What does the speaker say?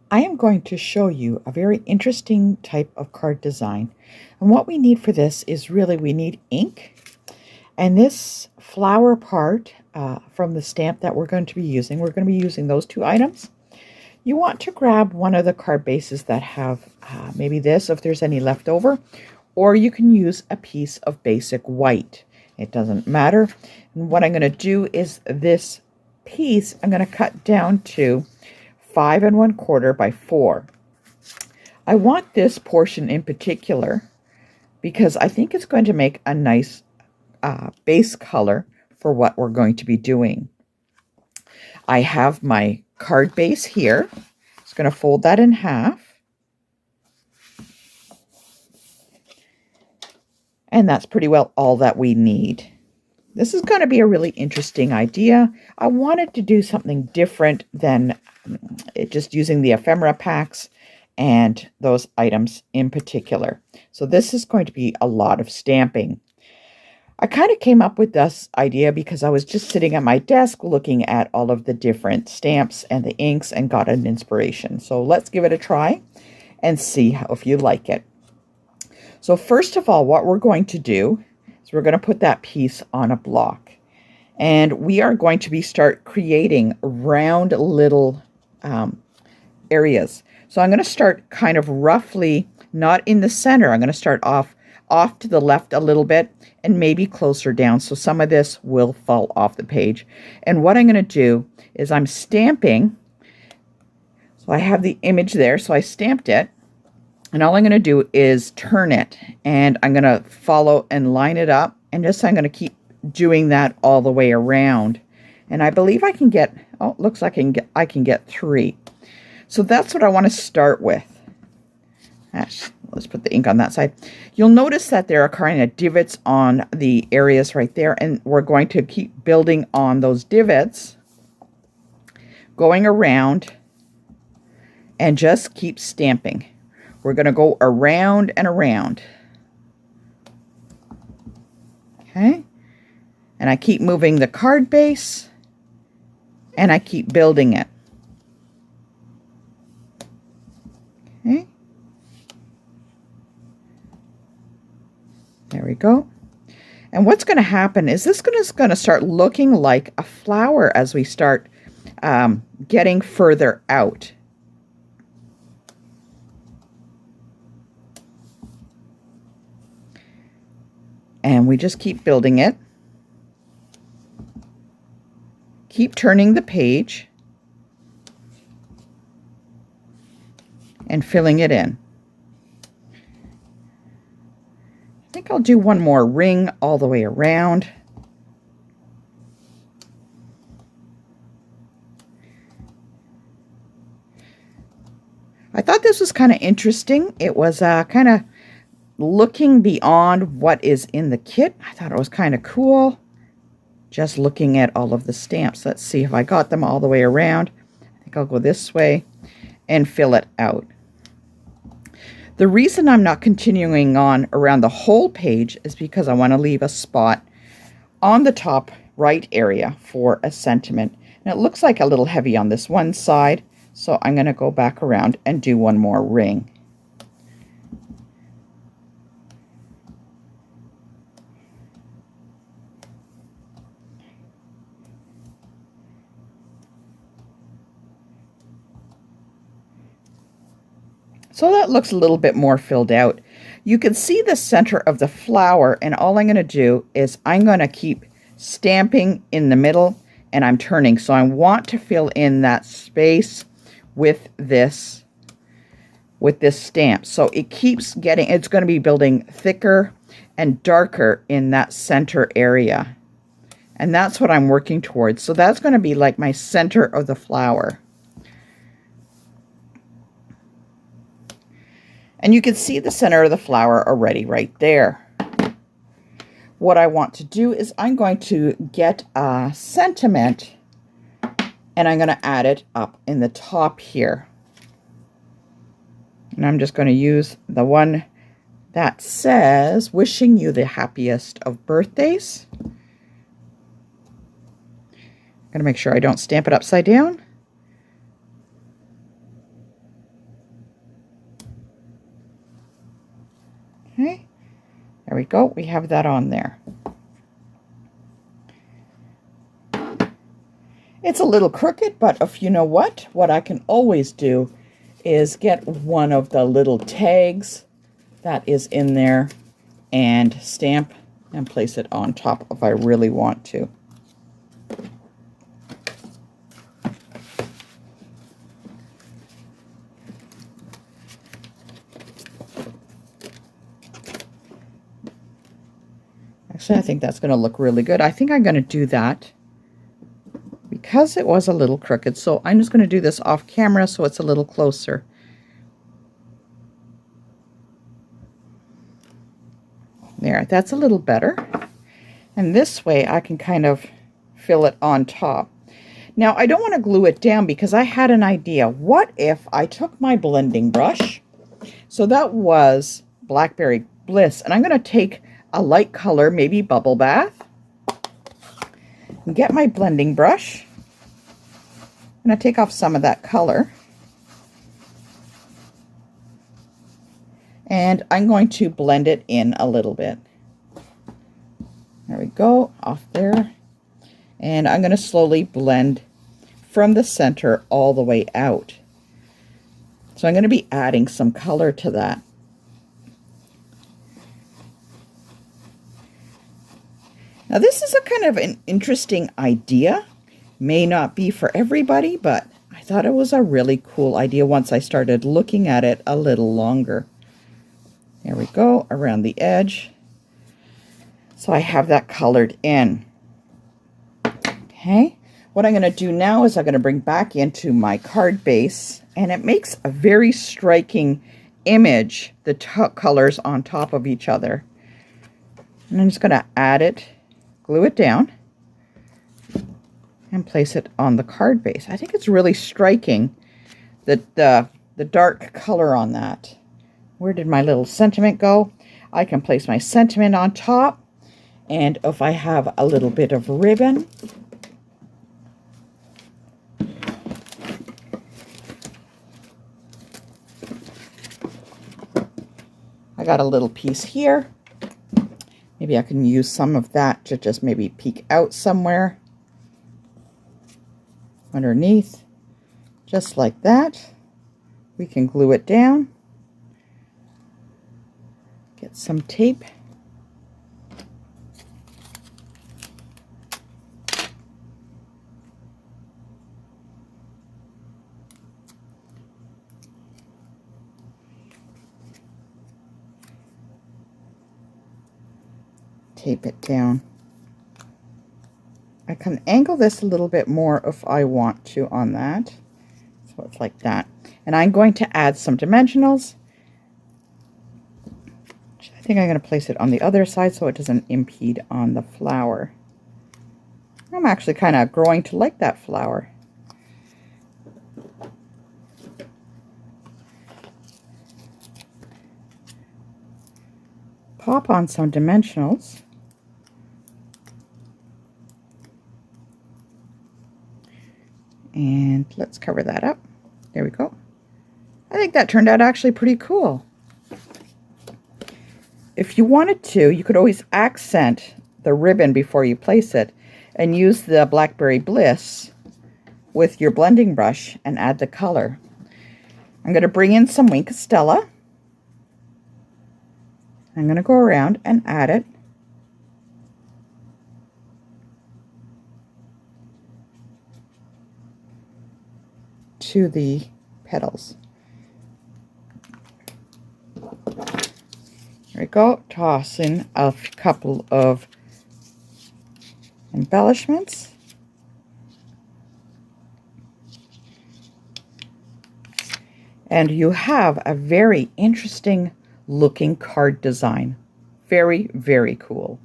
I am going to show you a very interesting type of card design. And what we need for this is really we need ink. And this flower part from the stamp that we're going to be using, we're going to be using those two items. You want to grab one of the card bases that have maybe this if there's any left over, or you can use a piece of basic white. It doesn't matter. And what I'm going to do is this piece, I'm going to cut down to 5 1/4 by 4. I want this portion in particular because I think it's going to make a nice base color for what we're going to be doing. I have my card base here. Just going to fold that in half. And that's pretty well all that we need. This is going to be a really interesting idea. I wanted to do something different than just using the ephemera packs and those items in particular. So this is going to be a lot of stamping. I kind of came up with this idea because I was just sitting at my desk looking at all of the different stamps and the inks and got an inspiration. So let's give it a try and see if you like it. So first of all, what we're going to do is we're going to put that piece on a block. And we are going to start creating round little areas. So I'm going to start kind of roughly, not in the center. I'm going to start off to the left a little bit and maybe closer down. So some of this will fall off the page. And what I'm going to do is I'm stamping. So I have the image there. So I stamped it. And all I'm going to do is turn it. And I'm going to follow and line it up. And just I'm going to keep doing that all the way around. And I believe I can get, oh, it looks like I can get 3. So that's what I want to start with. Let's put the ink on that side. You'll notice that there are kind of divots on the areas right there, and we're going to keep building on those divots, going around, and just keep stamping. We're going to go around and around. Okay? And I keep moving the card base, and I keep building it. Okay. There we go. And what's going to happen is this is going to start looking like a flower as we start getting further out. And we just keep building it. Keep turning the page and filling it in. I think I'll do one more ring all the way around. I thought this was kind of interesting. It was kind of looking beyond what is in the kit. I thought it was kind of cool. Just looking at all of the stamps. Let's see if I got them all the way around. I think I'll go this way and fill it out. The reason I'm not continuing on around the whole page is because I want to leave a spot on the top right area for a sentiment. And it looks like a little heavy on this one side, so I'm going to go back around and do one more ring. So that looks a little bit more filled out. You can see the center of the flower, and all I'm going to do is I'm going to keep stamping in the middle, and I'm turning. So I want to fill in that space with this stamp. So it keeps getting, it's going to be building thicker and darker in that center area. And that's what I'm working towards. So that's going to be like my center of the flower. And you can see the center of the flower already right there. What I want to do is I'm going to get a sentiment and I'm going to add it up in the top here. And I'm just going to use the one that says, wishing you the happiest of birthdays. I'm going to make sure I don't stamp it upside down. There we go. We have that on there. It's a little crooked, but if you know what I can always do is get one of the little tags that is in there and stamp and place it on top if I really want to. Actually, I think that's going to look really good. I think I'm going to do that because it was a little crooked. So I'm just going to do this off camera so it's a little closer. There, that's a little better. And this way I can kind of fill it on top. Now, I don't want to glue it down because I had an idea. What if I took my blending brush? So that was Blackberry Bliss. And I'm going to take a light color, maybe Bubble Bath, and get my blending brush. I'm going to take off some of that color. And I'm going to blend it in a little bit. There we go, off there. And I'm going to slowly blend from the center all the way out. So I'm going to be adding some color to that. Now this is a kind of an interesting idea. May not be for everybody, but I thought it was a really cool idea once I started looking at it a little longer. There we go, around the edge. So I have that colored in. Okay, what I'm going to do now is I'm going to bring back into my card base, and it makes a very striking image, the colors on top of each other. And I'm just going to add it, glue it down, and place it on the card base. I think it's really striking that the dark color on that. Where did my little sentiment go? I can place my sentiment on top, and if I have a little bit of ribbon, I got a little piece here. Maybe I can use some of that to just maybe peek out somewhere underneath, just like that. We can glue it down. Get some tape. Tape it down. I can angle this a little bit more if I want to on that. So it's like that. And I'm going to add some dimensionals. I think I'm going to place it on the other side so it doesn't impede on the flower. I'm actually kind of growing to like that flower. Pop on some dimensionals. And let's cover that up. There we go. I think that turned out actually pretty cool. If you wanted to, you could always accent the ribbon before you place it and use the Blackberry Bliss with your blending brush and add the color. I'm going to bring in some Wink of Stella. I'm going to go around and add it. To the petals. There we go. Toss in a couple of embellishments. And you have a very interesting looking card design. Very, very cool.